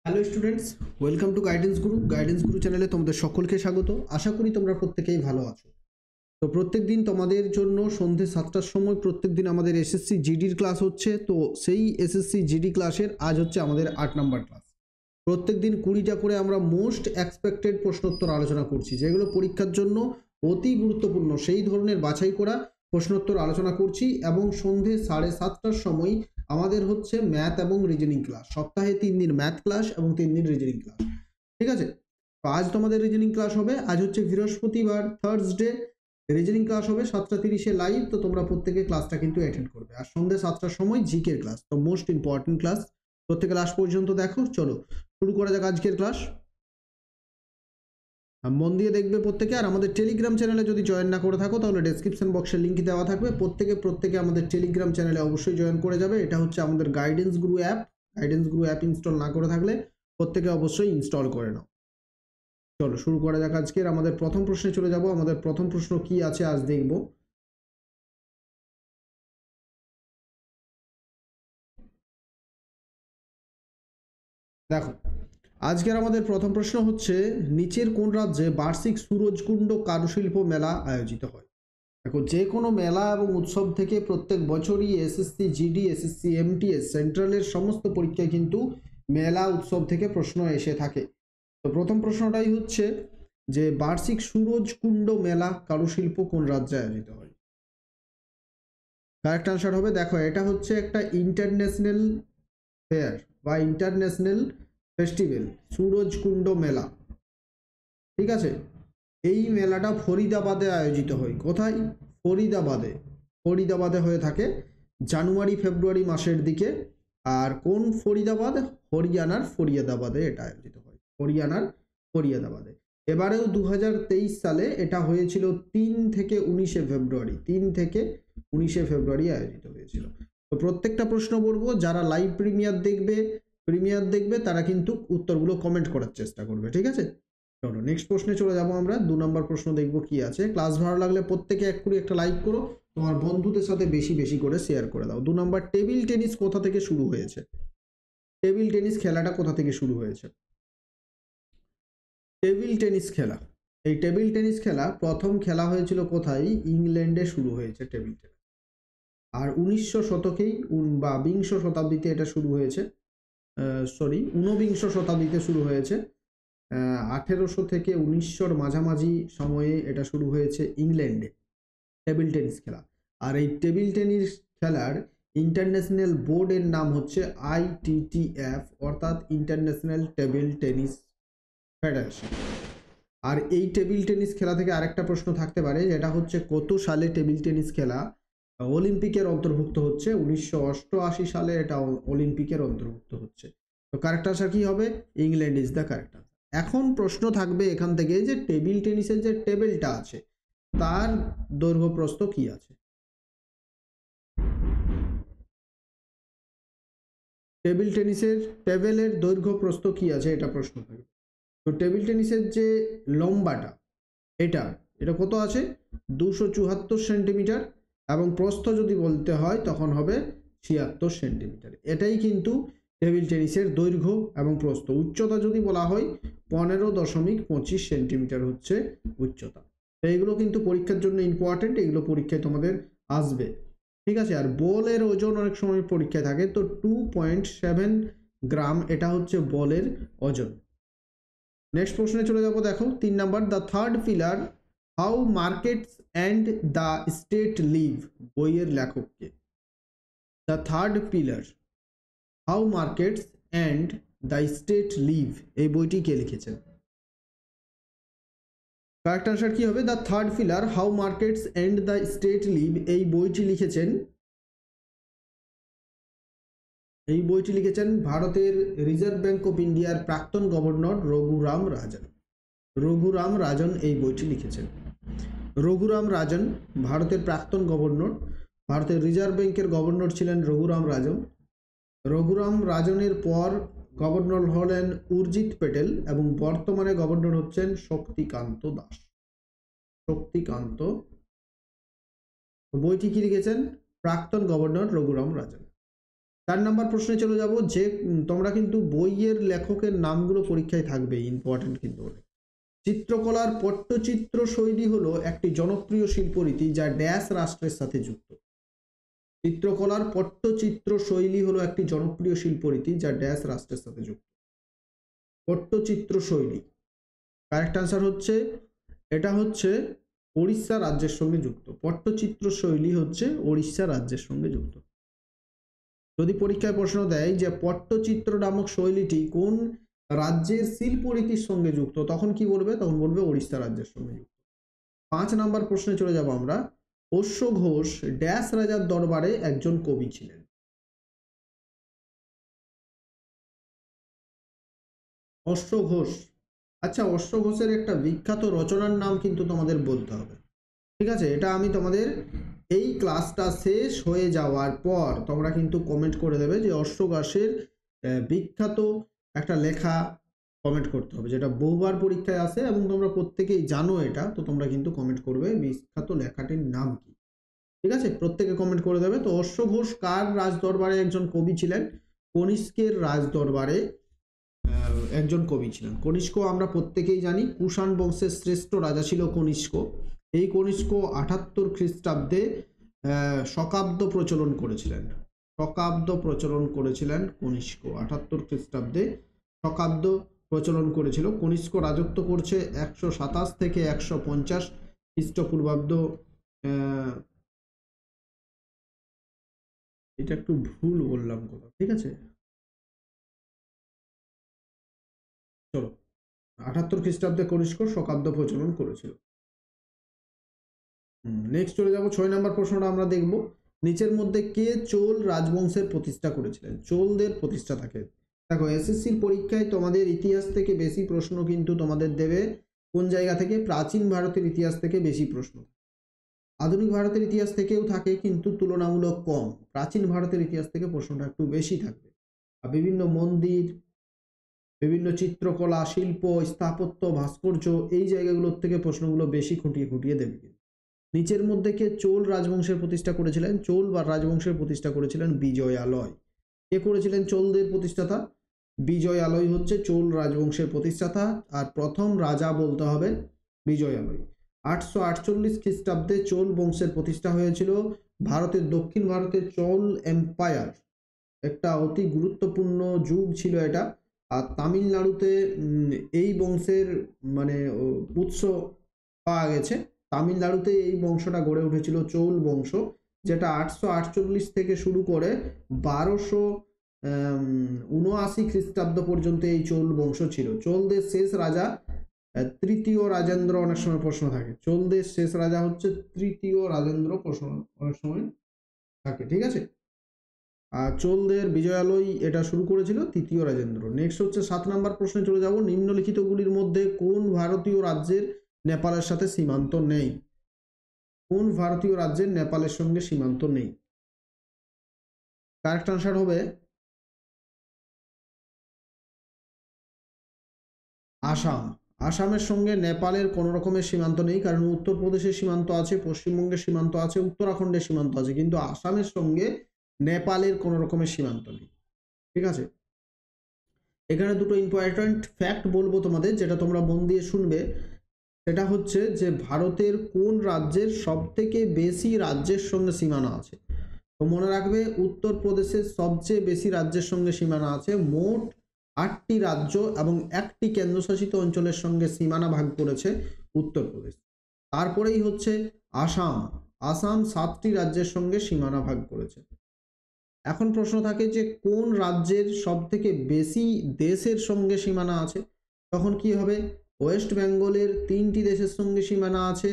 Hello students, welcome to guidance গুরু চ্যানেলে তোমাদের সকলকে স্বাগত। আশা করি তোমরা প্রত্যেকেই ভালো আছো। তো প্রত্যেকদিন তোমাদের জন্য সন্ধ্যে 7টার সময় প্রত্যেকদিন আমাদের এসএসসি জিডির ক্লাস হচ্ছে। তো সেই এসএসসি জিডি ক্লাসের আজ হচ্ছে আমাদের 8 নম্বর ক্লাস। প্রত্যেকদিন 20টা করে আমরা মোস্ট এক্সপেক্টেড প্রশ্নোত্তর আলোচনা করছি, যেগুলো পরীক্ষার জন্য অতি গুরুত্বপূর্ণ সেই ধরনের বাছাই করা প্রশ্নোত্তর আলোচনা করছি। এবং সন্ধ্যে 7:30টার সময় আমাদের হচ্ছে ম্যাথ এবং রিজনিং ক্লাস। সপ্তাহে 3 দিন ম্যাথ ক্লাস এবং 3 দিন রিজনিং ক্লাস। ঠিক আছে, তো আজ তোমাদের রিজনিং ক্লাস হবে। আজ হচ্ছে বৃহস্পতিবার, থার্সডে। রিজনিং ক্লাস হবে 7:30 লাইভ। তো তোমরা প্রত্যেকে ক্লাসটা কিন্তু অ্যাটেন্ড করবে। আর সন্ধ্যে 7টার সময় জিকের ক্লাস, তো মোস্ট ইম্পর্টেন্ট ক্লাস। প্রত্যেকে লাস্ট পর্যন্ত দেখো। চলো শুরু করা যাক আজকের ক্লাস। মন দিয়ে দেখবে প্রত্যেকে। আর আমাদের টেলিগ্রাম চ্যানেলে যদি জয়েন না করে থাকো তাহলে ডেসক্রিপশন বক্সে লিঙ্ক দেওয়া থাকবে। প্রত্যেকে আমাদের টেলিগ্রাম চ্যানেলে অবশ্যই জয়েন করে যাবে। এটা হচ্ছে আমাদের গাইডেন্স গুরু অ্যাপ। গাইডেন্স গুরু অ্যাপ ইনস্টল না করে থাকলে প্রত্যেকে অবশ্যই ইনস্টল করে নাও। চলো শুরু করা যাক। আজকের আমাদের প্রথম প্রশ্নে চলে যাব। আমাদের প্রথম প্রশ্ন কি আছে আজ দেখব। দেখো, আজকের আমাদের প্রথম প্রশ্ন হচ্ছে, নিচের কোন রাজ্যে বার্ষিক সূরজকুণ্ড কারুশিল্প মেলা আয়োজিত হয়? দেখো, যে কোনো মেলা এবং উৎসব থেকে প্রত্যেক বছরই এসএসসি জিডি, এসএসসি এমটিএস সেন্ট্রালের সমস্ত পরীক্ষায় কিন্তু মেলা উৎসব থেকে প্রশ্ন এসে থাকে। তো প্রথম প্রশ্নটাই হচ্ছে যে বার্ষিক সূরজকুণ্ড মেলা কারুশিল্প কোন রাজ্যে আয়োজিত হয়? কারেক্ট আনসার হবে, দেখো এটা হচ্ছে একটা ইন্টারন্যাশনাল ফেয়ার বা ইন্টারন্যাশনাল ফেস্টিভ্যাল, সূরজকুণ্ড মেলা। ঠিক আছে, এই মেলাটা ফরিদাবাদে আয়োজিত হয়। কোথায়? ফরিদাবাদে। ফরিদাবাদে হয়ে থাকে জানুয়ারি ফেব্রুয়ারি মাসের দিকে। আর কোন ফরিদাবাদ? হরিয়ানার ফরিয়াদাবাদে এটা আয়োজিত হয়। হরিয়ানার ফরিয়াদাবাদে। এবারেও 2023 সালে এটা হয়েছিল 3 থেকে 19 ফেব্রুয়ারি। 3 থেকে 19 ফেব্রুয়ারি আয়োজিত হয়েছিল। তো প্রত্যেকটা প্রশ্ন বলবো, যারা লাইভ প্রিমিয়ার দেখবে তারা কিন্তু উত্তরগুলো কমেন্ট করার চেষ্টা করবে। ঠিক আছে, চলো নেক্সট প্রশ্নে চলে যাব। আমরা 2 নম্বর প্রশ্ন দেখব কি আছে। ক্লাস ভালো লাগলে প্রত্যেকে একটা লাইক করো, তোমার বন্ধুদের সাথে বেশি বেশি করে শেয়ার করে দাও। 2 নম্বর, টেবিল টেনিস কোথা থেকে শুরু হয়েছে? টেবিল টেনিস খেলাটা কোথা থেকে শুরু হয়েছে? টেবিল টেনিস খেলা, এই টেবিল টেনিস খেলা প্রথম খেলা হয়েছিল কোথায়? ইংল্যান্ডে শুরু হয়েছে টেবিল টেনিস। আর 19 শতকেই বা বিংশ শতাব্দীতে এটা শুরু হয়েছে। ঊনবিংশ শতাব্দীতে শুরু হয়েছে। 1800 থেকে 1900-র মাঝামাঝি সময়ে এটা শুরু হয়েছে ইংল্যান্ডে টেবিল টেনিস খেলা। আর এই টেবিল টেনিস খেলার ইন্টারন্যাশনাল বোর্ডের নাম হচ্ছে ITTF, অর্থাৎ ইন্টারন্যাশনাল টেবিল টেনিস ফেডারেশন। আর এই টেবিল টেনিস খেলা থেকে আরেকটা প্রশ্ন থাকতে পারে, যেটা হচ্ছে কত সালে টেবিল টেনিস খেলা অলিম্পিকের অন্তর্ভুক্ত হচ্ছে? 1988 সালে এটা অলিম্পিকের অন্তর্ভুক্ত হচ্ছে। তো কারেক্ট আনসার কি হবে? England is the correct answer. এখন প্রশ্ন থাকবে এখান থেকে যে টেবিল টেনিসের যে টেবিলটা আছে তার দৈর্ঘ্য প্রস্থ কি আছে? টেবিল টেনিসের টেবিলের দৈর্ঘ্য প্রস্থ কি আছে, এটা প্রশ্ন থাকবে। তো টেবিল টেনিসের যে লম্বাটা, এটা এটা কত আছে? 274 সেন্টিমিটার। এবং প্রস্থ যদি বলতে হয় তখন হবে 76 সেন্টিমিটার। এটাই কিন্তু টেবিল টেনিসের দৈর্ঘ্য এবং প্রস্থ। উচ্চতা যদি বলা হয় 15.25 সেন্টিমিটার হচ্ছে উচ্চতা। তো এইগুলো কিন্তু পরীক্ষার জন্য ইম্পর্টেন্ট, এগুলো পরীক্ষায় তোমাদের আসবে। ঠিক আছে, আর বলের ওজন অনেক সময় পরীক্ষায় থাকে। তো 2.7 গ্রাম এটা হচ্ছে বলের ওজন। নেক্সট প্রশ্নে চলে যাব। দেখো 3 নম্বর, the third pillar how markets and the state leave বইয়ের লেখককে? The third pillar how markets and the state leave, এই বইটি কে লিখেছেন? কারেক্ট আনসার কি হবে? The third pillar how markets and the state leave, এই বইটি লিখেছেন ভারতের রিজার্ভ ব্যাঙ্ক অফ ইন্ডিয়ার প্রাক্তন গভর্নর রঘুরাম রাজন। রঘুরাম রাজন এই বইটি লিখেছেন। রঘুরাম রাজন ভারতের প্রাক্তন গভর্নর। ভারতের রিজার্ভ ব্যাংকের গভর্নর ছিলেন রঘুরাম রাজন। রঘুরাম রাজনের পর গভর্নর হলেন উর্জিত পেটেল এবং বর্তমানে গভর্নর হচ্ছেন শক্তিকান্ত দাস। শক্তিকান্ত। বইটি কি লিখেছেন? প্রাক্তন গভর্নর রঘুরাম রাজন। 4 নম্বর প্রশ্নে চলে যাব, যে তোমরা কিন্তু বইয়ের লেখকের নামগুলো পরীক্ষায় থাকবে, ইম্পর্টেন্ট কিন্তু অনেক। চিত্রকলার পট্টচিত্র শৈলী হলো একটি জনপ্রিয় শিল্পরীতি যা ড্যাশ রাষ্ট্রের সাথে যুক্ত। চিত্রকলার পট্টচিত্র শৈলী হলো একটি জনপ্রিয় শিল্পরীতি যা ড্যাশ রাষ্ট্রের সাথে যুক্ত। পট্টচিত্র শৈলী, কারেক্ট আনসার হচ্ছে, এটা হচ্ছে ওড়িশা রাজ্যের সঙ্গে যুক্ত। পট্টচিত্র শৈলী হচ্ছে ওড়িশা রাজ্যের সঙ্গে যুক্ত। যদি পরীক্ষায় প্রশ্ন দেয় যে পট্টচিত্র নামক শৈলীটি কোন রাজ্যের শিল্পরীতির সঙ্গে যুক্ত, তখন কি বলবে? তখন বলবে ওড়িশা রাজ্যের সঙ্গে যুক্ত। 5 নম্বর প্রশ্নে চলে যাব আমরা। অশ্ব ঘোষ ড্যাশ রাজার দরবারে একজন কবি ছিলেন। অশ্ব ঘোষ, আচ্ছা অশ্ব ঘোষের একটা বিখ্যাত রচনার নাম কিন্তু তোমাদের বলতে হবে, ঠিক আছে? এটা আমি তোমাদের এই ক্লাসটা শেষ হয়ে যাওয়ার পর তোমরা কিন্তু কমেন্ট করে দেবে যে অশ্ব ঘোষের বিখ্যাত একটা লেখা কমেন্ট করতে হবে, যেটা বহুবার পরীক্ষায় আসে এবং তোমরা প্রত্যেকেই জানো এটা, তো তোমরা কিন্তু কমেন্ট করবে বিখ্যাত লেখাটির নাম কি, ঠিক আছে? প্রত্যেকে কমেন্ট করে দেবে। তো অশ্ব ঘোষ কার রাজদরবারে একজন কবি ছিলেন? কনিষ্কের রাজদরবারে একজন কবি ছিলেন। কনিষ্ক আমরা প্রত্যেকেই জানি কুষাণ বংশের শ্রেষ্ঠ রাজা ছিল কনিষ্ক। এই কনিষ্ক 78 খ্রিস্টাব্দে শকাব্দ প্রচলন করেছিলেন। শকাব্দ প্রচলন করেছিলেন কনিষ্ক 78 খ্রিস্টাব্দে শকাব্দ প্রচলন করেছিল। কনিষ্ক রাজত্ব করছে 127 থেকে 150 খ্রিস্টপূর্বাব্দ। এটা একটু ভুল বললাম কথা, ঠিক আছে? চলো, 78 খ্রিস্টাব্দে কনিষ্ক শকাব্দ প্রচলন করেছিল। নেক্সট চলে যাব 6 নম্বর প্রশ্নটা আমরা দেখব। নিচের মধ্যে কে চোল রাজবংশের প্রতিষ্ঠা করেছিলেন? চোলদের প্রতিষ্ঠাতাকে দেখো, এসএসসির পরীক্ষায় তোমাদের ইতিহাস থেকে বেশি প্রশ্ন কিন্তু তোমাদের দেবে কোন জায়গা থেকে? প্রাচীন ভারতের ইতিহাস থেকে বেশি প্রশ্ন। আধুনিক ভারতের ইতিহাস থেকেও থাকে কিন্তু তুলনামূলক কম। প্রাচীন ভারতের ইতিহাস থেকে প্রশ্নটা একটু বেশি থাকবে। আর বিভিন্ন মন্দির, বিভিন্ন চিত্রকলা, শিল্প, স্থাপত্য, ভাস্কর্য, এই জায়গাগুলোর থেকে প্রশ্নগুলো বেশি খুঁটিয়ে খুঁটিয়ে দেবে। নিচের মধ্যে কে চোল রাজবংশের প্রতিষ্ঠা করেছিলেন? চোল বা রাজবংশের প্রতিষ্ঠা করেছিলেন বিজয়ালয়। কে করেছিলেন চোলদের প্রতিষ্ঠাতা? বিজয়ালয় হচ্ছে চোল রাজবংশের প্রতিষ্ঠাতা, আর প্রথম রাজা বলতে হবে বিজয়ালয়। 848 খ্রিস্টাব্দে চোল বংশের প্রতিষ্ঠা হয়েছিল। ভারতের দক্ষিণ ভারতের চোল এম্পায়ার একটা অতি গুরুত্বপূর্ণ যুগ ছিল এটা। আর তামিলনাড়ুতে এই বংশের মানে উৎস পাওয়া গেছে। তামিলনাড়ুতে এই বংশটা গড়ে উঠেছিল চৌল বংশ, যেটা 848 থেকে শুরু করে 1279 খ্রিস্টাব্দ পর্যন্ত এই চৌল বংশ ছিল। চোলদের শেষ রাজা তৃতীয় রাজেন্দ্র, অনেক সময় প্রশ্ন থাকে চোলদের শেষ রাজা হচ্ছে তৃতীয় রাজেন্দ্র, প্রশ্ন অনেক সময় থাকে, ঠিক আছে? আর চোলদের বিজয়ালয় এটা শুরু করেছিল তৃতীয় রাজেন্দ্র। নেক্সট হচ্ছে 7 নম্বর প্রশ্নে চলে যাব। নিম্নলিখিতগুলির মধ্যে কোন ভারতীয় রাজ্যের নেপালের সাথে সীমান্ত নেই? কোন ভারতীয় রাজ্যের নেপালের সঙ্গে সীমান্ত নেই? কারেক্ট আনসার হবে আসাম। আসামের সঙ্গে নেপালের কোনো রকমের সীমান্ত নেই, কারণ উত্তরপ্রদেশের সীমান্ত আছে, পশ্চিমবঙ্গের সীমান্ত আছে, উত্তরাখণ্ডের সীমান্ত আছে, কিন্তু আসামের সঙ্গে নেপালের কোনো রকমের সীমান্ত নেই, ঠিক আছে? এখানে দুটো ইম্পর্ট্যান্ট ফ্যাক্ট বলবো তোমাদের, যেটা তোমরা মন দিয়ে শুনবে। সেটা হচ্ছে যে ভারতের কোন রাজ্যের সব থেকে বেশি রাজ্যের সঙ্গে সীমানা আছে। তো মনে রাখবে, উত্তরপ্রদেশের সবচেয়ে বেশি রাজ্যের সঙ্গে সীমানা আছে। মোট 8টি রাজ্য এবং একটি কেন্দ্রশাসিত অঞ্চলের সঙ্গে সীমানা ভাগ করেছে উত্তরপ্রদেশ। তারপরেই হচ্ছে আসাম। আসাম 7টি রাজ্যের সঙ্গে সীমানা ভাগ করেছে। এখন প্রশ্ন থাকে যে কোন রাজ্যের সব থেকে বেশি দেশের সঙ্গে সীমানা আছে? তখন কি হবে? ওয়েস্ট বেঙ্গলের 3টি দেশের সঙ্গে সীমানা আছে,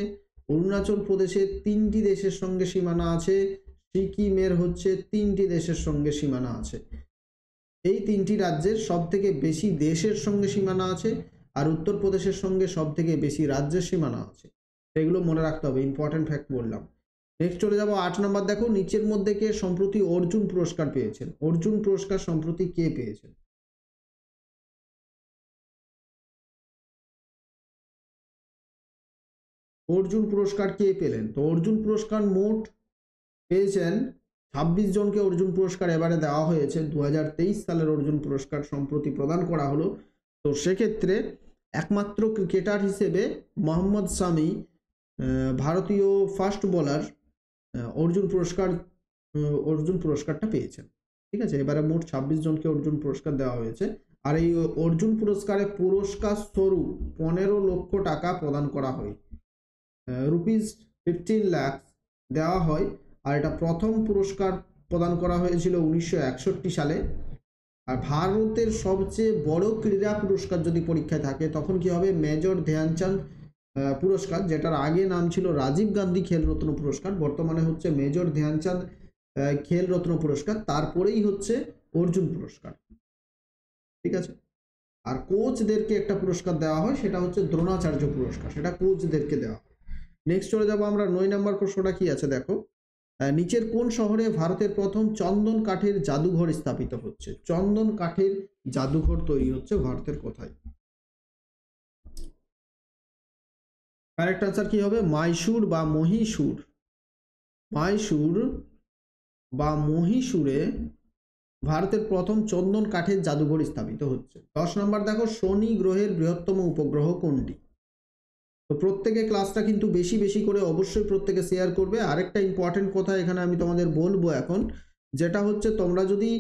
অরুণাচল প্রদেশের 3টি দেশের সঙ্গে সীমানা আছে, সিকিমের হচ্ছে 3টি দেশের সঙ্গে সীমানা আছে। এই 3টি রাজ্যের সব থেকে বেশি দেশের সঙ্গে সীমানা আছে, আর উত্তরপ্রদেশের সঙ্গে সব থেকে বেশি রাজ্যের সীমানা আছে। সেগুলো মনে রাখতে হবে, ইম্পর্টেন্ট ফ্যাক্ট বললাম। নেক্সট চলে যাব 8 নম্বর। দেখো, নিচের মধ্যে কে সম্প্রতি অর্জুন পুরস্কার পেয়েছেন? অর্জুন পুরস্কার সম্প্রতি কে পেয়েছেন? অর্জুন পুরস্কার কে পেলেন? তো অর্জুন পুরস্কার মোট পেয়েছেন 26 জনকে অর্জুন পুরস্কার এবারে দেওয়া হয়েছে। 2023 সালের অর্জুন পুরস্কার সম্প্রতি প্রদান করা হলো। তো সেক্ষেত্রে একমাত্র ক্রিকেটার হিসেবে মোহাম্মদ শামি, ভারতীয় ফাস্ট বোলার, অর্জুন পুরস্কারটা পেয়েছেন। ঠিক আছে, এবারে মোট 26 জনকে অর্জুন পুরস্কার দেওয়া হয়েছে। আর এই অর্জুন পুরস্কারে পুরস্কার স্বরূপ 15 লক্ষ টাকা প্রদান করা হয়, ₹15 লাখ দেওয়া হয়। আর এটা প্রথম পুরস্কার প্রদান করা হয়েছিল 1961 সালে। আর ভারতের সবচেয়ে বড় ক্রীড়া পুরস্কার যদি পরীক্ষায় থাকে তখন কি হবে, মেজর ধ্যানচাঁদ পুরস্কার, যেটার আগে নাম ছিল রাজীব গান্ধী খেলরত্ন পুরস্কার, বর্তমানে হচ্ছে মেজর ধ্যানচাঁদ খেলরত্ন পুরস্কার, তারপরেই হচ্ছে অর্জুন পুরস্কার। ঠিক আছে, আর কোচদেরকে একটা পুরস্কার দেওয়া হয়, সেটা হচ্ছে দ্রোণাচার্য পুরস্কার, সেটা কোচদেরকে দেওয়া হয়। নেক্সট চলে যাবো আমরা 9 নম্বর প্রশ্নটা কি আছে দেখো, নিচের কোন শহরে ভারতের প্রথম চন্দন কাঠের জাদুঘর স্থাপিত হচ্ছে? চন্দন কাঠের জাদুঘর তৈরি হচ্ছে ভারতের কোথায়? কারেক্ট আনসার কি হবে? মাইসুর বা মহীশূর। মাইসুর বা মহীশূরে ভারতের প্রথম চন্দন কাঠের জাদুঘর স্থাপিত হচ্ছে। 10 নম্বর দেখো, শনি গ্রহের বৃহত্তম উপগ্রহ কোনটি? তো প্রত্যেকে ক্লাসটা কিন্তু বেশি বেশি করে অবশ্যই প্রত্যেকে শেয়ার করবে। আরেকটা ইম্পর্টেন্ট কথা এখানে আমি তোমাদের বলবো এখন, যেটা হচ্ছে তোমরা যদি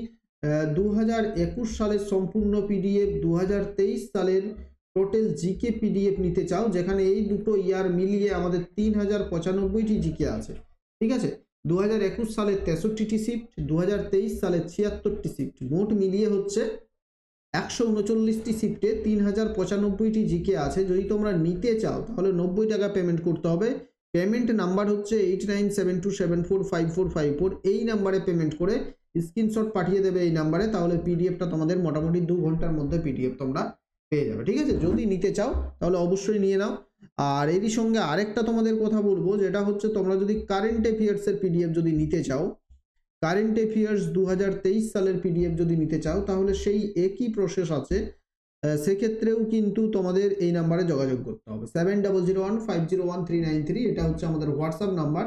2021 সালের সম্পূর্ণ পিডিএফ, 2023 সালের টোটাল জিকে পিডিএফ নিতে চাও, যেখানে এই দুটো ইয়ার মিলিয়ে আমাদের 3095টি জিকে আছে। ঠিক আছে, 2021 সালের 63টি শিফট, 2023 সালের 76টি শিফট, মোট মিলিয়ে হচ্ছে 139টি শিফটে 3095টি জিকে আছে। যদি তোমরা নিতে চাও তাহলে 90 টাকা পেমেন্ট করতে হবে। পেমেন্ট নাম্বার হচ্ছে 8972745454। এই নাম্বারে পেমেন্ট করে স্ক্রিনশট পাঠিয়ে দেবে এই নাম্বারে, তাহলে পিডিএফটা তোমাদের মোটামুটি 2 ঘন্টার মধ্যে পিডিএফ তোমরা পেয়ে যাবে। ঠিক আছে, যদি নিতে চাও তাহলে অবশ্যই নিয়ে নাও। আর এরই সঙ্গে আরেকটা তোমাদের কথা বলবো, যেটা হচ্ছে তোমরা যদি কারেন্ট অ্যাফেয়ার্সের পিডিএফ যদি নিতে চাও, কারেন্ট অ্যাফেয়ার্স 2023 সালের পিডিএফ যদি নিতে চাও, তাহলে সেই একই প্রসেস আছে। সেক্ষেত্রেও কিন্তু তোমাদের এই নাম্বারে যোগাযোগ করতে হবে, 7001501393। এটা হচ্ছে আমাদের হোয়াটসঅ্যাপ নাম্বার।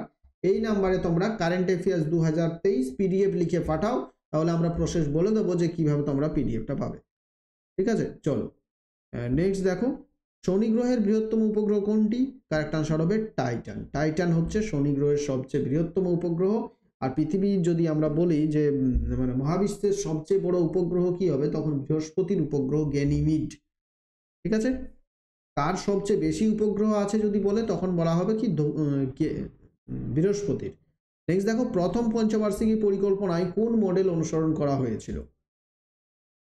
এই নাম্বারে তোমরা কারেন্ট অ্যাফেয়ার্স 2023 পিডিএফ লিখে পাঠাও, তাহলে আমরা প্রসেস বলে দেবো যে কিভাবে তোমরা পিডিএফটা পাবে। ঠিক আছে, চলো নেক্সট দেখো, শনি গ্রহের বৃহত্তম উপগ্রহ কোনটি? কারেক্ট আনসার হবে টাইটান। টাইটান হচ্ছে শনি গ্রহের সবচেয়ে বৃহত্তম উপগ্রহ। আর পৃথিবীর যদি আমরা বলি যে মানে মহাবিশ্বের সবচেয়ে বড় উপগ্রহ কি হবে, তখন বৃহস্পতির উপগ্রহ গ্যানিমিড। ঠিক আছে, কার সবচেয়ে বেশি উপগ্রহ আছে যদি বলে, তখন বলা হবে কি বৃহস্পতির। নেক্সট দেখো, প্রথম পঞ্চবার্ষিকী পরিকল্পনায় কোন মডেল অনুসরণ করা হয়েছিল?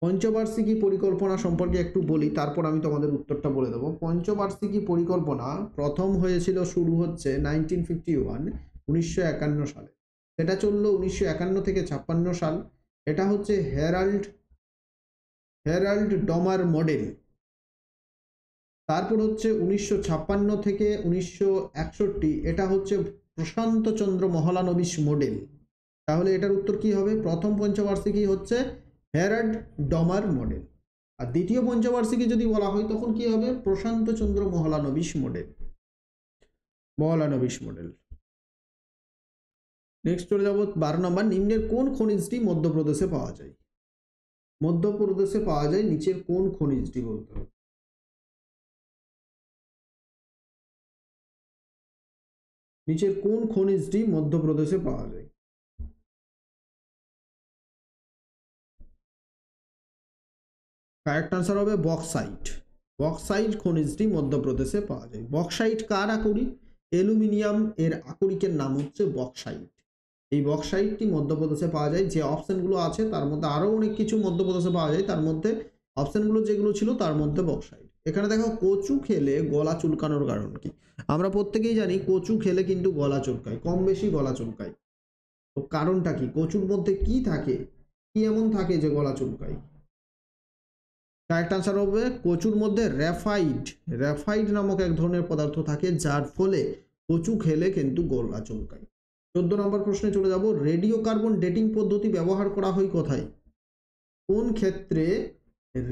পঞ্চবার্ষিকী পরিকল্পনা সম্পর্কে একটু বলি, তারপর আমি তোমাদের উত্তরটা বলে দেবো। পঞ্চবার্ষিকী পরিকল্পনা প্রথম হয়েছিল, শুরু হচ্ছে 1951 সালে। সেটা চললো 1951 থেকে 56 সাল। এটা হচ্ছে হেরাল্ড ডমার মডেল। তারপর হচ্ছে 1956 থেকে 1961, এটা হচ্ছে প্রশান্ত চন্দ্র মহলানবিশ মডেল। তাহলে এটার উত্তর কি হবে? প্রথম পঞ্চবার্ষিকী হচ্ছে হেরাল্ড ডমার মডেল, আর দ্বিতীয় পঞ্চবার্ষিকী যদি বলা হয় তখন কি হবে? প্রশান্ত চন্দ্র মহলানবিশ মডেল। নেক্সট চলে যাব 12 নম্বর, নিম্নের কোন খনিজটি মধ্যপ্রদেশে পাওয়া যায়? মধ্যপ্রদেশে পাওয়া যায় নিচের কোন খনিজটি বলতে হবে? নিচের কোন খনিজটি মধ্যপ্রদেশে পাওয়া যায়? কারেক্ট আনসার হবে বক্সাইট। বক্সাইট খনিজটি মধ্যপ্রদেশে পাওয়া যায়। বক্সাইট কার আকরিক? অ্যালুমিনিয়াম এর আকরিকের নাম হচ্ছে বক্সাইট। এই বক্সাইটটি মধ্যপ্রদেশে পাওয়া যায়। যে অপশনগুলো আছে তার মধ্যে আরো অনেক কিছু মধ্যপ্রদেশে পাওয়া যায়, তার মধ্যে অপশনগুলো যেগুলো ছিল তার মধ্যে বক্সাইট। এখানে দেখো, কচু খেলে গলা চুলকানোর কারণ কি? আমরা প্রত্যেকেই জানি কচু খেলে কিন্তু গলা চুলকায়, কম বেশি গলা চুলকায়। তো কারণটা কি? কচুর মধ্যে কি থাকে, কি এমন থাকে যে গলা চুলকায়? কারেক্ট আনসার হবে কচুর মধ্যে র্যাফাইড নামক এক ধরনের পদার্থ থাকে, যার ফলে কচু খেলে কিন্তু গলা চুলকায়। 14 নম্বর প্রশ্নে চলে যাব, রেডিও কার্বন ডেটিং পদ্ধতি ব্যবহার করা হয় কোথায়? কোন ক্ষেত্রে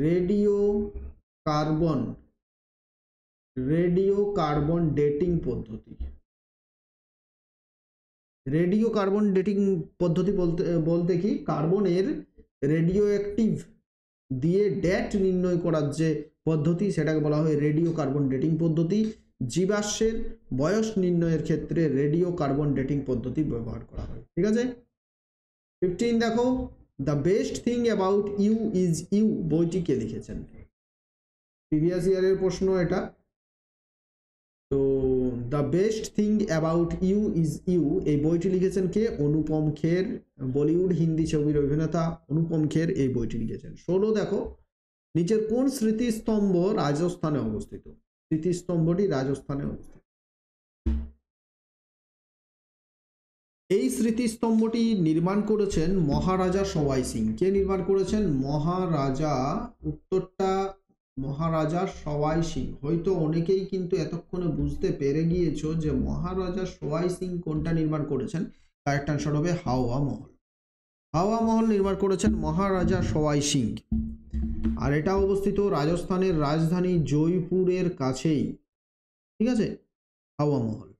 রেডিও কার্বন ডেটিং পদ্ধতি রেডিও কার্বন ডেটিং পদ্ধতি বলতে কি, কার্বনের রেডিও অ্যাক্টিভ দিয়ে ডেট নির্ণয় করার যে পদ্ধতি সেটাকে বলা হয় রেডিও কার্বন ডেটিং পদ্ধতি। জীবাশ্মের বয়স নির্ণয়ের ক্ষেত্রে রেডিও কার্বন ডেটিং পদ্ধতি ব্যবহার করা হয়। ঠিক আছে। 15 দেখো, the best thing about you is you বইটি কে লিখেছেন? প্রিভিয়াস ইয়ারের প্রশ্ন এটা। তো the best thing about you is you এই বইটি লিখেছেন কে? অনুপম খের, বলিউড হিন্দি ছবির অভিনেতা অনুপম খের এই বইটি লিখেছেন। 16 দেখো, নিচের কোন স্মৃতিস্তম্ভ রাজস্থানে অবস্থিত? স্মৃতিস্তম্ভটি রাজস্থানে অবস্থিত। এই স্মৃতিস্তম্ভটি নির্মাণ করেছেন মহারাজা সওয়াই সিং। কে নির্মাণ করেছেন? মহারাজা, উত্তরটা মহারাজা সওয়াই সিং। হয়তো অনেকেই কিন্তু এতক্ষণে বুঝতে পেরে গিয়েছো যে মহারাজা সওয়াই সিং কোনটা নির্মাণ করেছেন। কারেক্ট আনসার হবে হাওয়া মহল। হাওয়া মহল নির্মাণ করেছেন মহারাজা সওয়াই সিং। আর এটা অবস্থিত রাজস্থানের রাজধানী জয়পুরের কাছেই। ঠিক আছে, হাওয়া মহল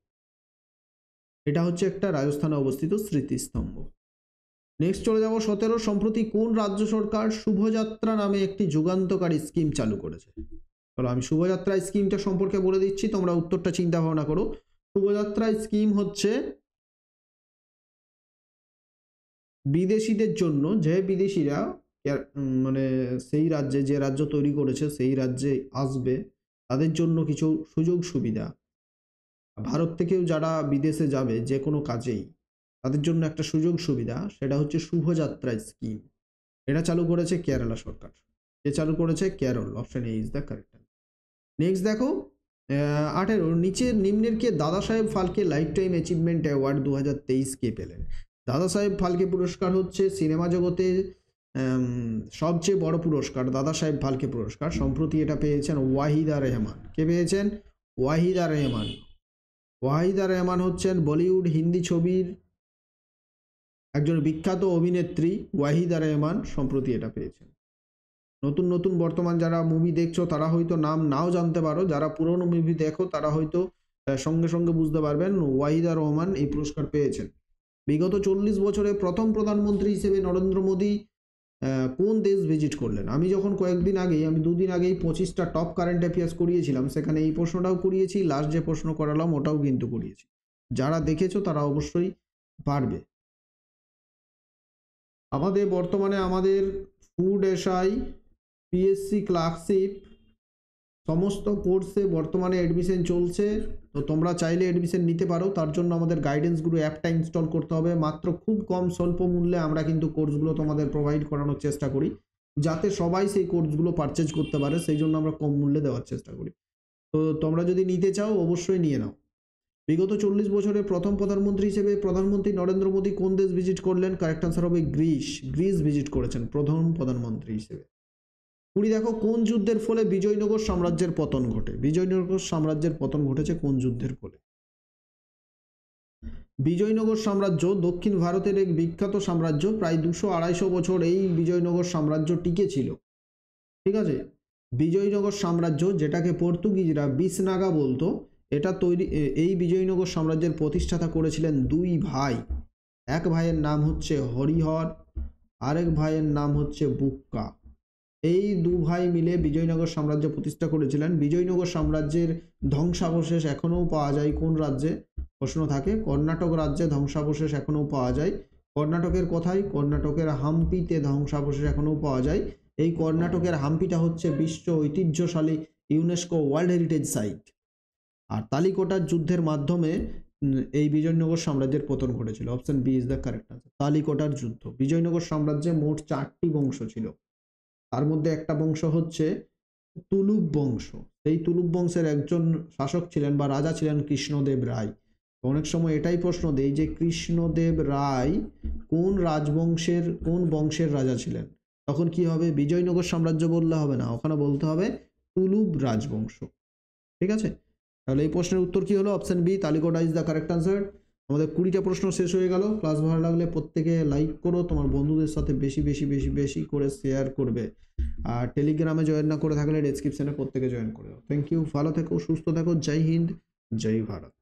এটা হচ্ছে একটা রাজস্থানে অবস্থিত স্মৃতিস্তম্ভ। নেক্সট চলে যাব 17। সম্প্রতি কোন রাজ্য সরকার শুভযাত্রা নামে একটি যুগান্তকারী স্কিম চালু করেছে? চলো আমি শুভযাত্রা স্কিমটা সম্পর্কে বলে দিচ্ছি, তোমরা উত্তরটা চিন্তা ভাবনা করো। শুভযাত্রা স্কিম হচ্ছে বিদেশিদের জন্য, যে বিদেশিরা মানে সেই রাজ্যে, যে রাজ্য তৈরি করেছে সেই রাজ্যে আসবে, তাদের জন্য কিছু সুযোগ সুবিধা। ভারত থেকেও যারা বিদেশে যাবে যে কোনো কাজেই, তাদের জন্য একটা সুযোগ সুবিধা, সেটা হচ্ছে শুভযাত্রা স্কিম। এটা চালু করেছে কেরালা সরকার। কে চালু করেছে? Kerala. Option A is the correct. Next দেখো 18, নিচের নিম্নের কে দাদা সাহেব Phalke life time achievement award 2023 কে পেলেন? দাদা সাহেব ফালকে পুরস্কার হচ্ছে সিনেমা জগতে সবচেয়ে বড় পুরস্কার, দাদা সাহেব ফালকে পুরস্কার। সম্প্রতি এটা পেয়েছেন ওয়াহিদা রেহমান। কে পেয়েছেন? ওয়াহিদা রেহমান। ওয়াহিদা রেহমান হচ্ছেন বলিউড হিন্দি ছবির একজন বিখ্যাত অভিনেত্রী। ওয়াহিদা রেহমান সম্প্রতি এটা পেয়েছেন। নতুন নতুন বর্তমান যারা মুভি দেখছো তারা হয়তো নাম নাও জানতে পারো, যারা পুরনো মুভি দেখো তারা হয়তো সঙ্গে সঙ্গে বুঝতে পারবেন ওয়াহিদা রহমান এই পুরস্কার পেয়েছেন। বিগত 40 বছরে প্রথম প্রধানমন্ত্রী হিসেবে নরেন্দ্র মোদী কোন দেশ ভিজিট করলেন? আমি যখন কয়েকদিন আগেই, আমি 2 দিন আগেই 25টা টপ কারেন্ট অ্যাফেয়ার্স করিয়েছিলাম, সেখানে এই প্রশ্নটাও করিয়েছি, লাস্ট যে প্রশ্ন করালাম ওটাও কিন্তু করিয়েছি। যারা দেখেছো তারা অবশ্যই পারবে। আমাদের বর্তমানে আমাদের ফুড এসআই, পিএসসি ক্লার্কশিপ সমস্ত কোর্সে বর্তমানে অ্যাডমিশন চলছে। তো তোমরা চাইলে অ্যাডমিশন নিতে পারো। তার জন্য আমাদের গাইডেন্স গুরু অ্যাপটা ইনস্টল করতে হবে। মাত্র খুব কম স্বল্প মূল্যে আমরা কিন্তু কোর্সগুলো তোমাদের প্রোভাইড করানোর চেষ্টা করি, যাতে সবাই সেই কোর্সগুলো পারচেজ করতে পারে। সেই জন্য আমরা কম মূল্যে দেওয়ার চেষ্টা করি। তো তোমরা যদি নিতে চাও অবশ্যই নিয়ে নাও। বিগত 40 বছরে প্রথম প্রধানমন্ত্রী হিসেবে প্রধানমন্ত্রী নরেন্দ্র মোদী কোন দেশ ভিজিট করলেন? কারেক্ট আনসার হবে গ্রিস। গ্রিস ভিজিট করেছেন প্রথম প্রধানমন্ত্রী হিসেবে। 20 দেখো, কোন যুদ্ধের ফলে বিজয়নগর সাম্রাজ্যের পতন ঘটে? বিজয়নগর সাম্রাজ্যের পতন ঘটেছে কোন যুদ্ধের ফলে? বিজয়নগর সাম্রাজ্য দক্ষিণ ভারতের এক বিখ্যাত সাম্রাজ্য। প্রায় 200-250 বছর এই বিজয়নগর সাম্রাজ্য টিকে ছিল। ঠিক আছে, বিজয়নগর সাম্রাজ্য যেটাকে পর্তুগিজরা বিসনাগা বলতো, এটা তৈরি, এই বিজয়নগর সাম্রাজ্যের প্রতিষ্ঠাতা করেছিলেন 2 ভাই। এক ভাইয়ের নাম হচ্ছে হরিহর, আরেক ভাইয়ের নাম হচ্ছে বুক্কা। এই 2 ভাই মিলে বিজয়নগর সাম্রাজ্য প্রতিষ্ঠা করেছিলেন। বিজয়নগর সাম্রাজ্যের ধ্বংসাবশেষ এখনও পাওয়া যায় কোন রাজ্যে? প্রশ্ন থাকে। কর্ণাটক রাজ্যে ধ্বংসাবশেষ এখনও পাওয়া যায়। কর্ণাটকের কোথায়? কর্ণাটকের হাম্পিতে ধ্বংসাবশেষ এখনও পাওয়া যায়। এই কর্ণাটকের হাম্পিটা হচ্ছে বিশ্ব ঐতিহ্যশালী ইউনেস্কো ওয়ার্ল্ড হেরিটেজ সাইট। আর তালিকোটার যুদ্ধের মাধ্যমে এই বিজয়নগর সাম্রাজ্যের পতন ঘটেছিল। Option B is the correct answer. তালিকোটার যুদ্ধ। বিজয়নগর সাম্রাজ্যে মোট 4টি বংশ ছিল, তার মধ্যে একটা বংশ হচ্ছে তুলুপ বংশ। এই তুলুপ বংশের একজন শাসক ছিলেন বা রাজা ছিলেন কৃষ্ণদেব রায়। অনেক সময় এটাই প্রশ্ন দেই যে কৃষ্ণদেব রায় কোন রাজবংশের, কোন বংশের রাজা ছিলেন? তখন কি হবে? বিজয়নগর সাম্রাজ্য বললে হবে না, ওখানে বলতে হবে তুলুপ রাজবংশ। ঠিক আছে, তাহলে এই প্রশ্নের উত্তর কি হলো? Option B, Talikota is the correct answer. আমাদের 20টা প্রশ্ন শেষ হয়ে গেল। ক্লাস ভালো লাগলে প্রত্যেকে লাইক করো, তোমার বন্ধুদের সাথে বেশি বেশি বেশি বেশি করে শেয়ার করবে। আর টেলিগ্রামে জয়েন না করে থাকলে ডেসক্রিপশনে প্রত্যেকে জয়েন করে দাও। থ্যাংক ইউ, ভালো থেকো, সুস্থ থেকো। জয় হিন্দ, জয় ভারত।